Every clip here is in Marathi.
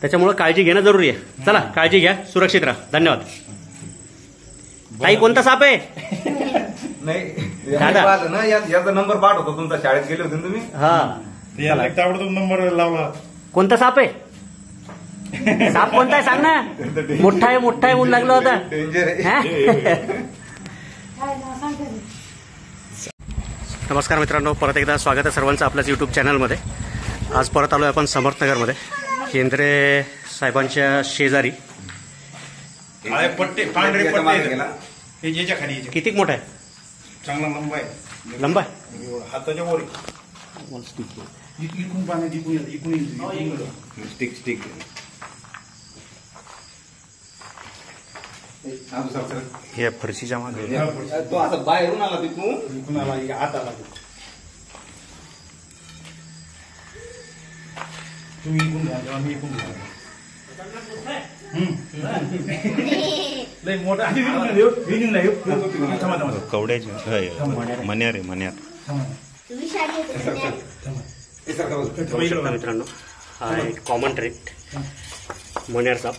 त्याच्यामुळे काळजी घेणं जरुरी आहे. चला काळजी घ्या, सुरक्षित राहा. धन्यवाद. ताई कोणता साप आहे? नाही दादा ना याचा नंबर पाठवतो तुमचा. शाळेत गेले होते ना तुम्ही? हा याला एक ताबडतोब नंबर लावला. कोणता साप आहे? साप कोणता आहे सांग ना. मोठा आहे म्हणून लागला होता. डेंजर आहे. नमस्कार मित्रांनो, परत एकदा स्वागत आहे सर्वांचं आपल्याच यूट्यूब चॅनलमध्ये. आज परत आलो आपण समर्थनगरमध्ये, केंद्रे साहेबांच्या शेजारी. पट्टे पांढरे पट्टे हे ज्याच्या खाली किती मोठा आहे? चांगला लंबा आहे. लंबा आहे, हाताच्या वर इकडून पाण्यात इकडून स्टिक हे फरशीच्या मागे. तो आता बाहेरून आला तिथून इकडून आला आत आला. तुम्ही इकडून घ्या, आम्ही इकडून घ्या. लय मोठा कवड्याचे मन्यार आहे मन्यार. मित्रांनो, हा एक कॉमन ट्रेट मन्यार साप.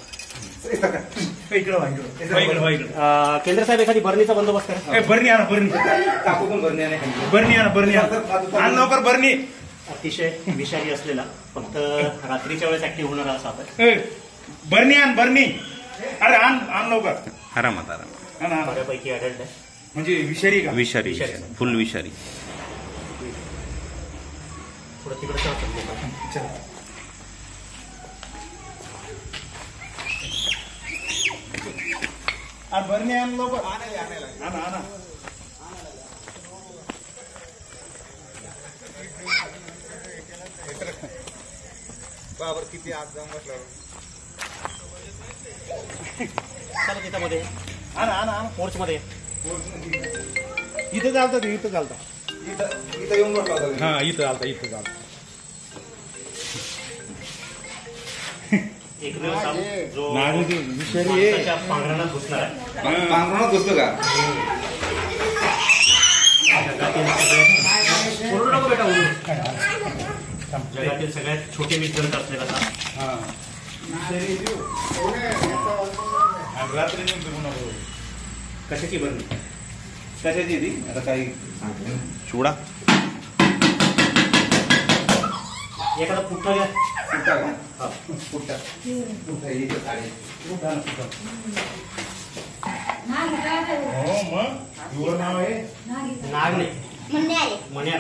केंद्र साहेब एखादी बरणीचा बंदोबस्त करा. बरणी आणा, बरणी आण लवकर बरणी. अतिशय विषारी असलेला, फक्त रात्रीच्या वेळेस ऍक्टिव्ह होणारा साप आहे. बरणी आण, बरणी. अरे आण लवकर. आरामात बऱ्यापैकी अडल्ट आहे. म्हणजे विषारी का? विषारी फुल विषारी. थोडं तिकडे बरणी आण लवकर. आणा बाबर किती आज जाऊन बसला. चला तिथं आणा पोर्च मध्ये. इथं चालतं इथं येऊन बसला होता. हा इथं चालतं. एकमेव साप जो विषारी माणसाच्या पांघराणात घुसणार आहे. पांघरूनच बसतो का? जगातील सगळ्यात छोटे विजंत असलेला साप. रात्री कशाची बरणी? कशाची ती आता काही चुडा एखादा पुठ्ठा घ्या. कुठं का? हा. कुठं इथं साडी. हो मग तुझं नाव आहे नाग नाही, मन्यार.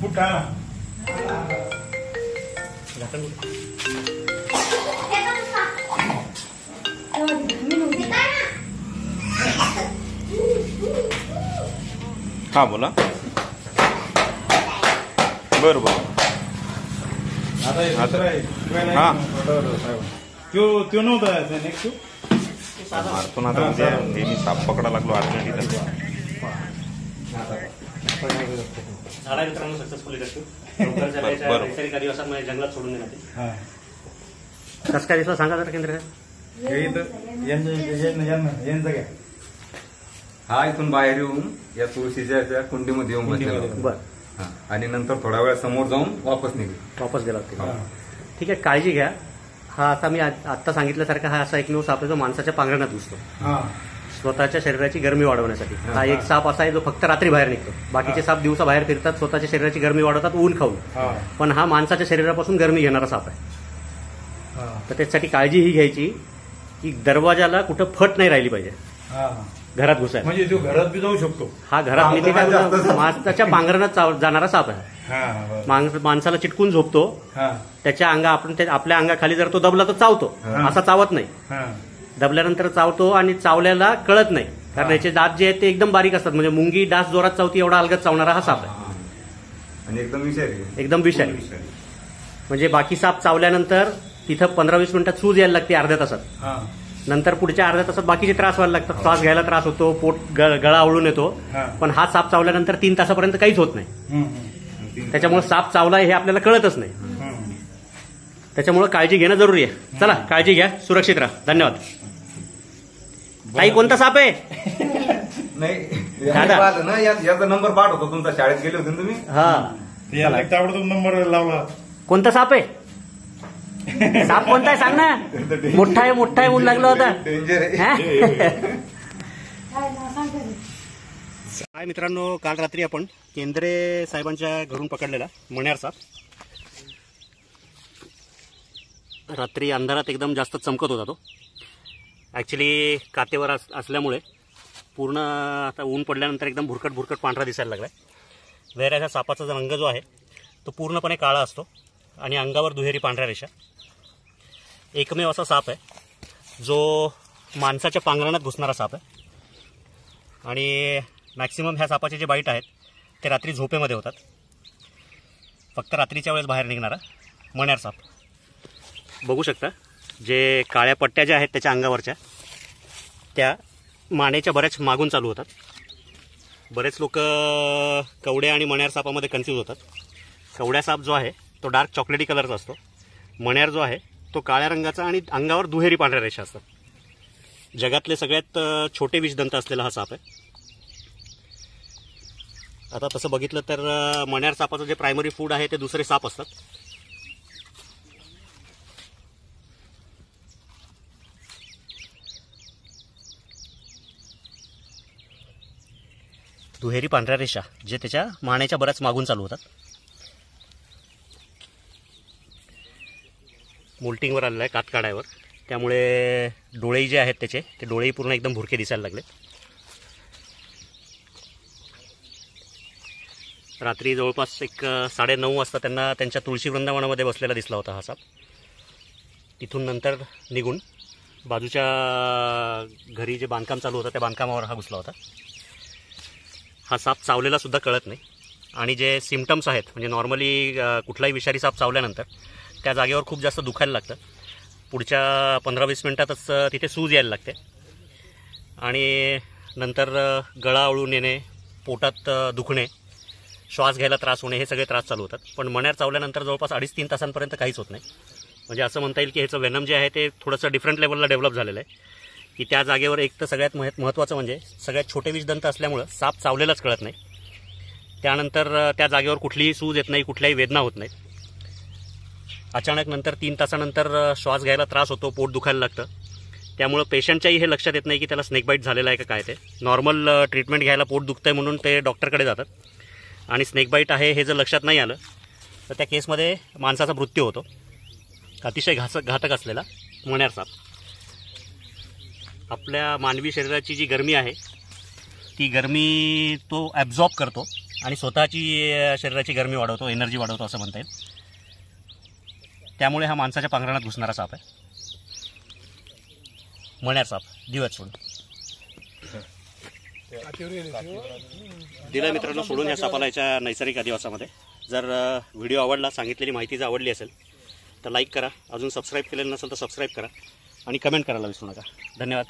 पुठा हा बोला. बरोबर. हा त्यो नव्हता नेक्स्ट. मारतो ना आता उद्या. मी साप पकडा लागलो अर्जंट. झाडा मित्रांनो सक्सेसफुली करतो. नैसर्गिक आदिवासांमध्ये जंगलात सोडून देण्यात येईल. कसं काय दिसलं सांगा जरा केंद्र. यांचा घ्या. हा इथून बाहेर येऊन या तुळशीच्या कुंडीमध्ये येऊन बसलेला. बरं. आणि नंतर थोडा वेळ समोर जाऊन वापस गेला होता. ठीक आहे, काळजी घ्या. हा आता मी आता सांगितल्यासारखा हा असा एकमेव साप आहे जो माणसाच्या पांघरणात घुसतो स्वतःच्या शरीराची गरमी वाढवण्यासाठी. हा एक साप असा आहे जो फक्त रात्री बाहेर निघतो. बाकीचे साप दिवसा बाहेर फिरतात, स्वतःच्या शरीराची गरमी वाढवतात ऊन खाऊन. पण हा माणसाच्या शरीरापासून गरमी घेणारा साप आहे. तर त्याच्यासाठी काळजी ही घ्यायची की दरवाजाला कुठं फट नाही राहिली पाहिजे घरात घुसायला. म्हणजे तो घरात बी जाऊ शकतो. हा घरात नाही, माणसाच्या पांघरणात जाणारा साप आहे. माणसाला चिटकून झोपतो. त्याच्या आपल्या अंगाखाली जर तो दबला तर चावतो. असा चावत नाही. दबल्यानंतर चावतो आणि चावल्याला कळत नाही, कारण याचे दात जे आहेत ते एकदम बारीक असतात. म्हणजे मुंगी डास जोरात चावती एवढा अलगद चावणारा हा साप आहे. आणि एकदम विषारी. म्हणजे बाकी साप चावल्यानंतर तिथं 15-20 मिनिटात सूज यायला लागते, अर्ध्या तासात. नंतर पुढच्या अर्ध्या तासात बाकीचे त्रास व्हायला लागतात. श्वास घ्यायला त्रास होतो, पोट गळा आवळून येतो. पण हा साप चावल्यानंतर 3 तासापर्यंत काहीच होत नाही. त्याच्यामुळे साप चावलाय हे आपल्याला कळतच नाही. त्याच्यामुळे काळजी घेणं जरुरी आहे. चला काळजी घ्या, सुरक्षित राहा. धन्यवाद. ताई कोणता साप आहे? नाही दादा. पाहिलं ना याचा नंबर पाठवतो तुमचा, शाळेत गेले होते ना तुम्ही. हा याला एक ताबडतोब नंबर लावला. कोणता साप आहे? साप कोणता आहे सांग ना. मोठा आहे म्हणून लागला होता. डेंजर आहे. हा? काय मित्रांनो, काल रात्री आपण केंद्रे साहेबांच्या घरून पकडलेला मण्यार साप रात्री अंधारात एकदम जास्त चमकत होता. तो ॲक्च्युली कातेवर असल्यामुळे पूर्ण आता ऊन पडल्यानंतर एकदम भुरकट पांढरा दिसायला लागला आहे. वेऱ्याच्या सापाचा रंग जो आहे तो पूर्णपणे काळा असतो आणि अंगावर दुहेरी पांढऱ्या रेषा. एकमेव असा साप आहे जो माणसाच्या पांघरणात घुसणारा साप आहे. आणि मॅक्सिमम ह्या सापाचे जे बाईट आहेत ते रात्री झोपेमध्ये होतात. फक्त रात्रीच्या वेळेस बाहेर निघणारा मण्यार साप बघू शकता. जे काळ्या पट्ट्या ज्या आहेत त्याच्या अंगावरच्या त्या मानेच्या बऱ्याच मागून चालू होतात. बरेच लोक कवड्या आणि मण्यार सापामध्ये कन्फ्यूज होतात. कवड्या साप जो आहे तो डार्क चॉकलेटी कलरचा असतो. मण्यार जो आहे तो काळ्या रंगाचा आणि अंगावर दुहेरी पांढऱ्या रेषा असतात. जगातले सगळ्यात छोटे विषदंत असलेला हा साप आहे. आता तसं बघितलं तर मण्यार सापाचं जे प्रायमरी फूड आहे ते दुसरे साप असतात. दुहेरी पांढऱ्या रेषा जे त्याच्या मानेच्या बऱ्याच मागून चालू होतात. मोल्टिंगवर आलेला आहे, कातकाडावर, त्यामुळे डोळेही जे आहेत त्याचे ते डोळेही पूर्ण एकदम भुरके दिसायला लागले. रात्री जवळपास एक 9:30 वाजता त्यांना त्यांच्या तुळशी वृंदावनामध्ये बसलेला दिसला होता हा साप. तिथून नंतर निघून बाजूच्या घरी जे बांधकाम चालू होतं त्या बांधकामावर हा घुसला होता. हा साप चावलेला सुद्धा कळत नाही आणि जे सिम्पटम्स आहेत म्हणजे नॉर्मली कुठलाही विषारी साप चावल्यानंतर त्या जागेवर खूप जास्त दुखायला लागतं. पुढच्या 15-20 मिनटातच तिथे सूज यायला लागते आणि नंतर गळा अळून येणे, पोटात दुखणे, श्वास घ्यायला त्रास होणे हे सगळे त्रास चालू होतात. पण मण्यार चावल्यानंतर जवळपास 2.5-3 तासांपर्यंत काहीच होत नाही. म्हणजे असं म्हणता येईल की ह्याचं वेनम जे आहे ते थोडंसं डिफरंट लेवलला डेव्हलप झालेलं आहे. की त्या जागेवर एक तर सगळ्यात महत्त्वाचं म्हणजे सगळ्यात छोटे विषदंत असल्यामुळं साप चावलेलाच कळत नाही. त्यानंतर त्या जागेवर कुठलीही सूज येत नाही, कुठल्याही वेदना होत नाहीत. अचानक नंतर 3 तासानंतर श्वास घ्यायला त्रास होतो, पोट दुखायला लागतं. त्यामुळं पेशंटच्याही हे लक्षात येत नाही की त्याला स्नेक बाईट झालेला आहे का काय. ते नॉर्मल ट्रीटमेंट घ्यायला पोट दुखतं आहे म्हणून ते डॉक्टरकडे जातात आणि स्नेक बाईट आहे हे जर लक्षात नाही आलं तर त्या केसमध्ये माणसाचा मृत्यू होतो. अतिशय घातक असलेला मण्यार साप आपल्या मानवी शरीराची जी गरमी आहे ती गरमी तो ॲब्झॉर्ब करतो आणि स्वतःची शरीराची गरमी वाढवतो, एनर्जी वाढवतो असं म्हणता येईल. त्यामुळे हा माणसाच्या पांघरणात घुसणारा साप आहे मण्यार साप. दिव्यात सोडून दिला मित्रांनो, सोडून या सापाला याच्या नैसर्गिक अधिवासामध्ये. जर व्हिडिओ आवडला, सांगितलेली माहिती जर आवडली असेल तर लाईक करा, अजून सबस्क्राईब केलेलं नसेल तर सबस्क्राईब करा आणि कमेंट करायला विसरू नका. धन्यवाद.